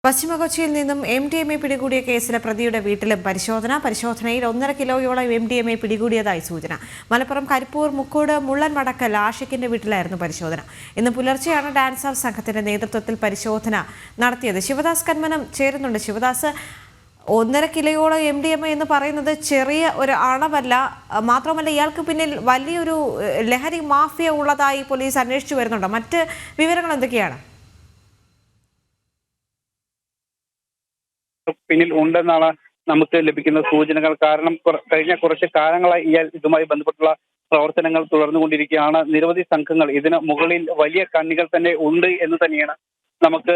പശ്ചിമ കൊച്ചിയിൽ നിന്നും MDMA പിടികൂടിയ കേസിലെ പ്രതിയുടെ വീട്ടിലും പരിശോധനയിൽ 1.5 കിലോയോളം MDMA പിടികൂടിയതായി സൂചന. മലപ്പുറം കരിപ്പൂർ മുക്കോട് മുള്ളൻ മടക്കൽ ആഷിഖിന്റെ വീട്ടിലായിരുന്നു പരിശോധന. ഇന്ന് പുലർച്ചെയാണ് ഡാൻസ് ഓഫ് സംഘത്തിന്റെ നേതൃത്വത്തിൽ പരിശോധന നടത്തിയത്. ശിവദാസ് കന്മനം ചേരുന്നുണ്ട്. ശിവദാസ്, 1.5 കിലോയോളം MDMA എന്ന് പറയുന്നത് ചെറിയ ഒരു അളവല്ല. മാത്രമല്ല, ഇയാൾക്ക് പിന്നിൽ വലിയൊരു ലഹരി മാഫിയ ഉള്ളതായി പോലീസ് അന്വേഷിച്ചു വരുന്നുണ്ട്. മറ്റ് വിവരങ്ങൾ എന്തൊക്കെയാണ്? പിന്നിൽ ഉണ്ടെന്നാണ് നമുക്ക് ലഭിക്കുന്ന സൂചനകൾ. കാരണം കഴിഞ്ഞ കുറച്ച് കാലങ്ങളായി ഇയാൾ ഇതുമായി ബന്ധപ്പെട്ടുള്ള പ്രവർത്തനങ്ങൾ തുടർന്നുകൊണ്ടിരിക്കുകയാണ്. നിരവധി സംഘങ്ങൾ ഇതിന് മുകളിൽ വലിയ കണ്ണികൾ തന്നെ ഉണ്ട് എന്ന് തന്നെയാണ് നമുക്ക്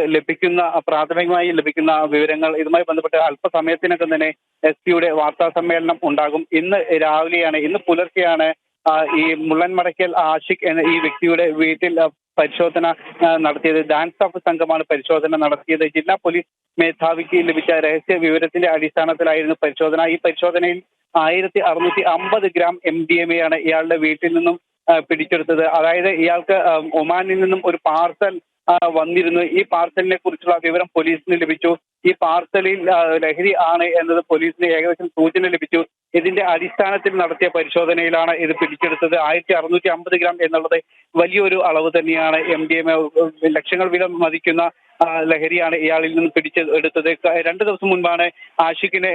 പ്രാഥമികമായി ലഭിക്കുന്ന വിവരങ്ങൾ. ഇതുമായി ബന്ധപ്പെട്ട് അല്പസമയത്തിനകം തന്നെ SP-യുടെ വാർത്താ സമ്മേളനം ഉണ്ടാകും. ഇന്ന് പുലർച്ചെയാണ് ഈ മുള്ളൻ മടക്കൽ ആഷിഖ് എന്ന ഈ വ്യക്തിയുടെ വീട്ടിൽ പരിശോധന നടത്തിയത്. ഡാൻസ് ഓഫ് സംഘമാണ് പരിശോധന നടത്തിയത്. ജില്ലാ പോലീസ് മേധാവിക്ക് ലഭിച്ച രഹസ്യ വിവരത്തിന്റെ അടിസ്ഥാനത്തിലായിരുന്നു പരിശോധന. ഈ പരിശോധനയിൽ 1650 ഗ്രാം MDMA ആണ് ഇയാളുടെ വീട്ടിൽ നിന്നും പിടിച്ചെടുത്തത്. അതായത് ഇയാൾക്ക് ഒമാനിൽ നിന്നും ഒരു പാർസൽ വന്നിരുന്നു. ഈ പാർസലിനെ കുറിച്ചുള്ള വിവരം പോലീസിന് ലഭിച്ചു. ഈ പാർസലിൽ ലഹരി ആണ് എന്നത് പോലീസിന് ഏകദേശം സൂചന ലഭിച്ചു. ഇതിന്റെ അടിസ്ഥാനത്തിൽ നടത്തിയ പരിശോധനയിലാണ് ഇത് പിടിച്ചെടുത്തത്. 1650 ഗ്രാം എന്നുള്ളത് വലിയൊരു അളവ് തന്നെയാണ്. MDMA ലക്ഷങ്ങൾ വില മതിക്കുന്ന ലഹരിയാണ് ഇയാളിൽ നിന്നും പിടിച്ചെടുത്തത്. 2 ദിവസം മുൻപാണ് ആഷിഖിനെ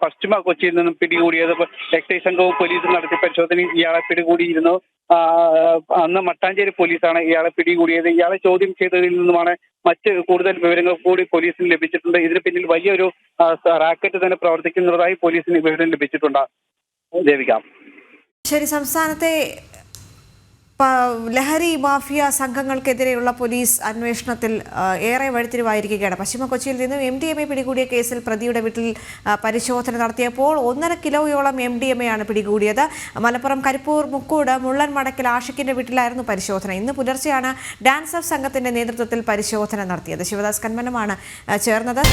പശ്ചിമ കൊച്ചിയിൽ നിന്നും പിടികൂടിയത്. എക്സൈസ് സംഘവും പോലീസും നടത്തിയ പരിശോധനയിൽ ഇയാളെ പിടികൂടിയിരുന്നു. അന്ന് മട്ടാഞ്ചേരി പോലീസാണ് ഇയാളെ പിടികൂടിയത്. ഇയാളെ ചോദ്യം ചെയ്തതിൽ നിന്നുമാണ് മറ്റ് കൂടുതൽ വിവരങ്ങൾ കൂടി പോലീസിന് ലഭിച്ചിട്ടുണ്ട്. ഇതിന് പിന്നിൽ വലിയൊരു റാക്കറ്റ് തന്നെ പ്രവർത്തിക്കുന്നതായി പോലീസിന് വിവരം ലഭിച്ചിട്ടുണ്ട്. ദേവിക. ശരി, സംസ്ഥാനത്തെ ലഹരി മാഫിയ സംഘങ്ങൾക്കെതിരെയുള്ള പോലീസ് അന്വേഷണത്തിൽ ഏറെ വഴിത്തിരിവായിരിക്കുകയാണ്. പശ്ചിമ കൊച്ചിയിൽ നിന്നും MDMA പിടികൂടിയ കേസിൽ പ്രതിയുടെ വീട്ടിൽ പരിശോധന നടത്തിയപ്പോൾ 1.5 കിലോയോളം MDMA ആണ് പിടികൂടിയത്. മലപ്പുറം കരിപ്പൂർ മുക്കോട് മുള്ളൻ മടക്കൽ ആഷിഖിന്റെ വീട്ടിലായിരുന്നു പരിശോധന. ഇന്ന് പുലർച്ചെയാണ് ഡാൻസ് ഓഫ് സംഘത്തിന്റെ നേതൃത്വത്തിൽ പരിശോധന നടത്തിയത്. ശിവദാസ് കന്മനമാണ് ചേർന്നത്.